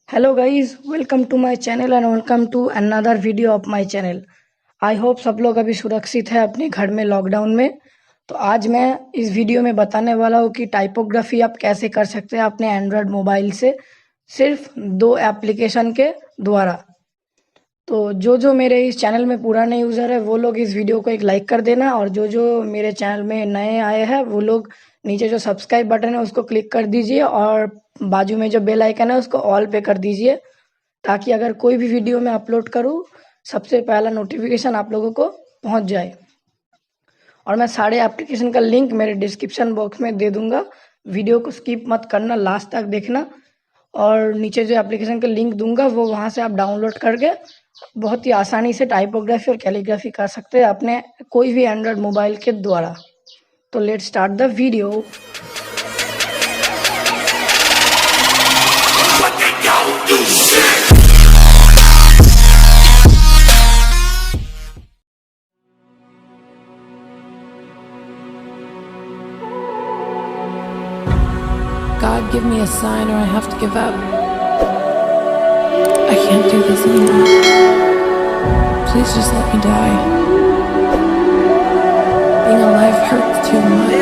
Hello guys, welcome to my channel and welcome to another video of my channel. I hope सब लोग अभी सुरक्षित है अपने घर में लॉकडाउन में। तो आज मैं इस वीडियो में बताने वाला हूँ कि टाइपोग्राफी आप कैसे कर सकते हैं अपने एंड्रॉयड मोबाइल से, सिर्फ 2 एप्लीकेशन के द्वारा। तो जो मेरे इस चैनल में पुराने यूज़र है वो लोग इस वीडियो को एक लाइक कर देना, और जो मेरे चैनल में नए आए हैं वो लोग नीचे जो सब्सक्राइब बटन है उसको क्लिक कर दीजिए, और बाजू में जो बेल आइकन है उसको ऑल पे कर दीजिए, ताकि अगर कोई भी वीडियो मैं अपलोड करूँ सबसे पहला नोटिफिकेशन आप लोगों को पहुंच जाए। और मैं सारे एप्लीकेशन का लिंक मेरे डिस्क्रिप्शन बॉक्स में दे दूंगा। वीडियो को स्किप मत करना, लास्ट तक देखना। और नीचे जो एप्लीकेशन का लिंक दूंगा वो वहां से आप डाउनलोड करके बहुत ही आसानी से टाइपोग्राफी और कैलीग्राफी कर सकते हैं अपने कोई भी एंड्रॉयड मोबाइल के द्वारा। तो let's start the video. God, give me a sign or I have to give up. I can't do this anymore. Please just let me die. Being alive hurts too much.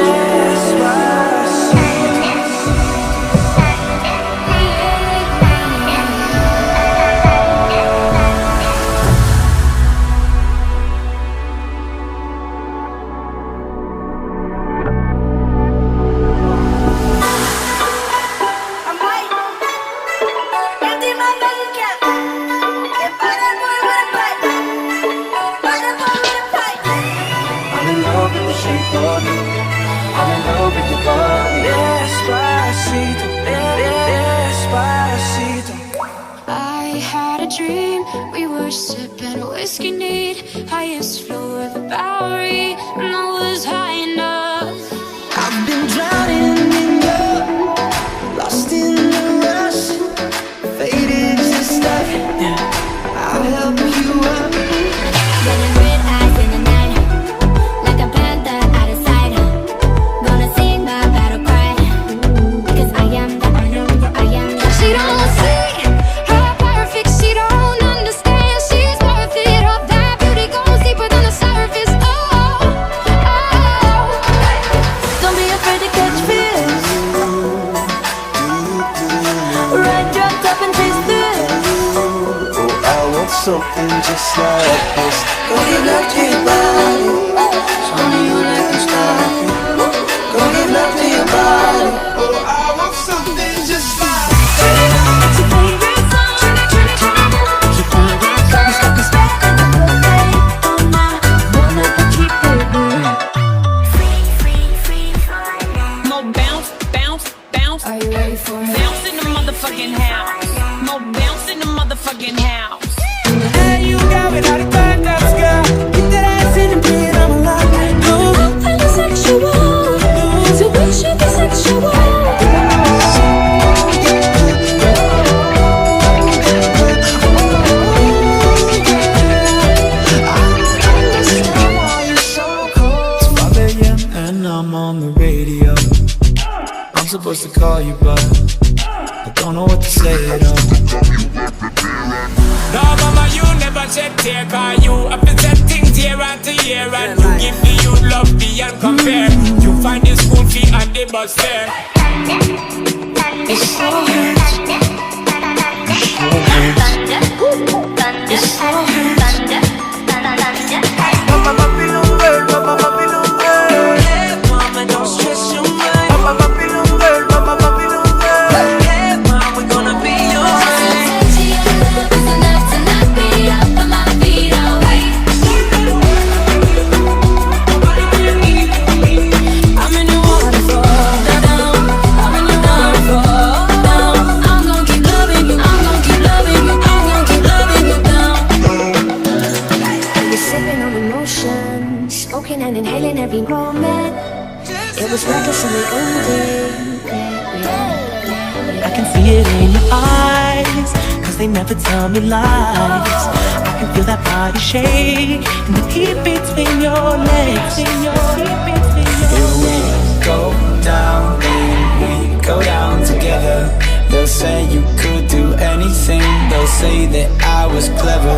I had a dream, we were sipping whiskey neat, highest floor of the Bowery, and I was high enough. I've been drowning in love, lost in the rush, faded just like I'll help you up. Running red eyes in the night, like a panther out of sight. Gonna sing my battle cry, because I am the. She don't see her perfect, she don't understand. She's worth it, all that beauty goes deeper than the surface. Oh, oh. Don't be afraid to catch fish, ride your top and chase this. Oh, I want something just like this. Go give love to your body, show me you like to stop it. Go give love to your body. Oh, I want something just like Are you ready for it? Bounce in the motherfucking house. More bounce in the motherfucking house. hey, you got it out of context, girl. Get that ass in the bed, I'm alive. No, I'm sexual, so we should be sexual. It's 5 a.m. and I'm on the radio. I'm supposed to call you, but I don't know what to say at all. No, mama, you never shed tear, cause you have to set things year after year, and you give the youth love beyond compare. You find the school fee and the bus fare. It so hurts. It so hurts. Mama, Babylon girl, Mama, Babylon girl. Yeah, mama, don't stress your mind. Mama, Babylon girl, Mama, Babylon girl. Yeah, mama, we're gonna be alright. Sexy and love is enough to knock me off of my feet. Oh, wait. I'm in the waterfall down. I'm in the waterfall down. I'm gonna keep loving you. I'm gonna keep loving you. I'm gonna keep loving you down. You're sipping on emotion, smoking and inhaling every moment. It was reckless and we owned it. I can see it in your eyes, cause they never tell me lies. I can feel that body shake and the heat between your legs. Here we go down, then we go down together. They'll say you could do anything. They'll say that I was clever.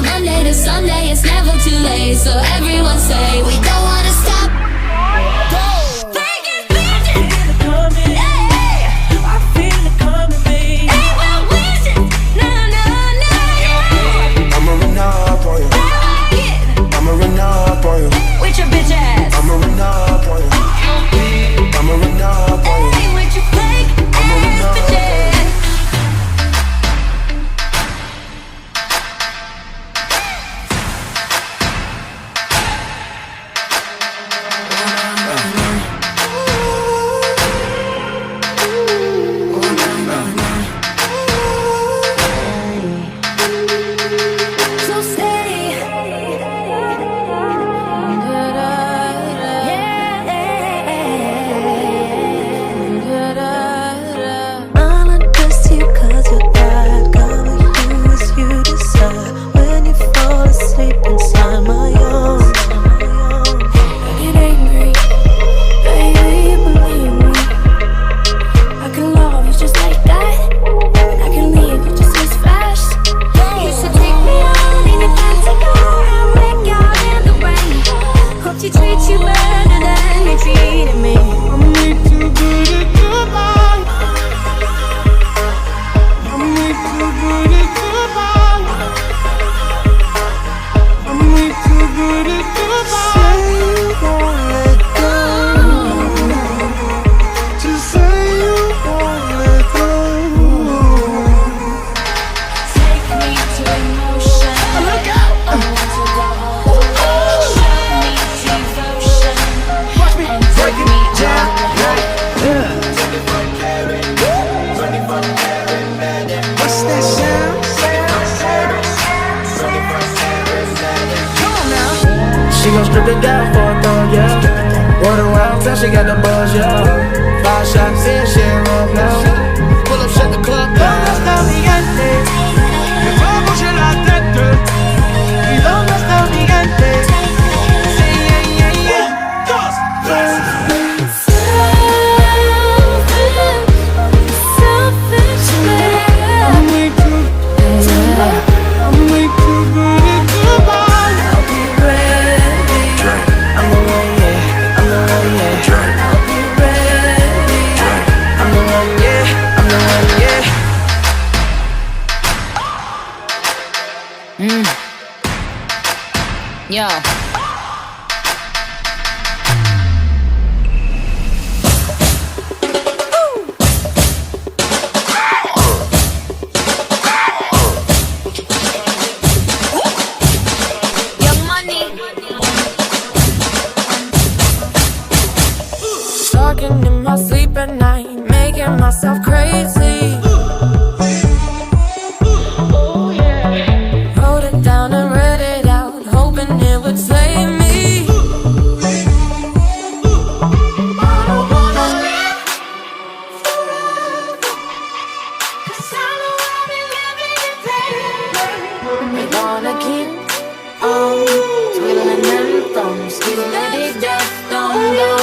Monday to Sunday, it's never too late. So everyone say we don't wanna stop. I'ma run up on you. I'ma run up on you. With your bitch ass. I'ma run up on you. I'ma run up on you. Hey, with your fake I'ma run ass up on bitches. So stay. I'll undress you 'cause you're God. God will do as you decide. When you fall asleep inside my arms, I get angry, baby, believe me. I can love you just like that, and I can leave you just as fast. You should take me on in your fancy car and wreck out in the rain. Hope she treats you better than you treated me. I'm way too good at goodbye. I'm way too good at goodbye. I'm way too good at goodbye. Say you won't let go. Just say you won't let go. Take me to emotion. Look out! I want to go home. Show me devotion. Watch me And break take it me down. home. 24 karat, 24 karat magic. What's that sound? 24 karat magic. Come on now. She gon' strip it down for a thong, yeah. Run around till she got the buzz, yeah. 5 shots in, she ain't up now. Pull up, shut the club down. ¿Dónde está mi gente? Que vamos a la tête. ¿Y dónde está mi gente? Say yeah, yeah, yeah. Dos, tres. Selfish man. I'm way too good at goodbye. I'll be ready. I'm the one, yeah. I'm the one, yeah. I'll be ready. I'm the one, yeah. I'm the one, yeah. Yo. Young money. Talking in my sleep at night, making myself crazy. Wrote it down and read it out, hoping it would save me. I don't wanna live forever, 'cause I know I'll be living in pain. We're gonna keep on twiddling them thumbs, skiddy death, dum dum.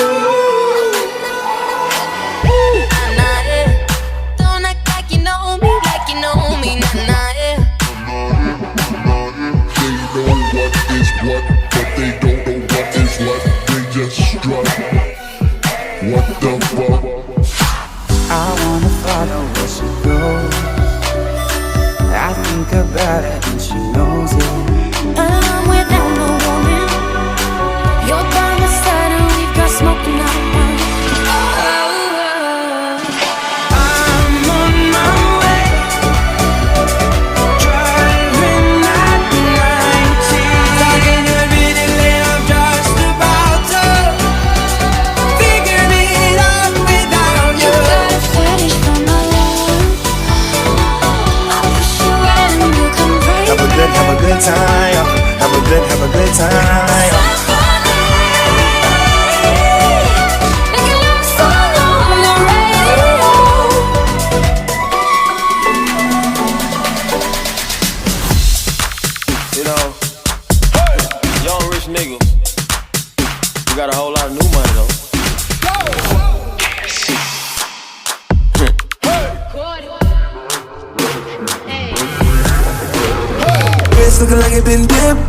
Wrist looking like it been dipped.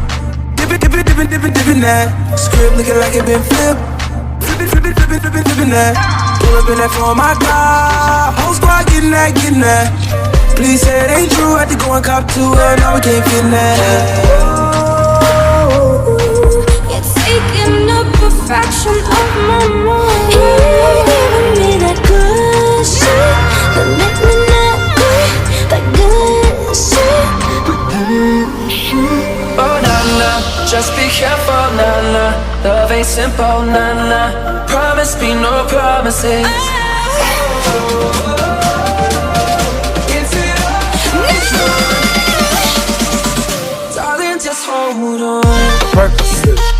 Dipping that. Script looking like it been flipped. Flipping that. Pull up in that for my car. Whole squad getting that. Please say it ain't true. Had to go and cop to her. Now we can't fit in that. You're taking up a fraction of my mind. You're giving me that good shit that make me not good. That good shit. Oh na na, just be careful na na. Love ain't simple na na. Promise me no promises. Darling, just hold on. Purpose.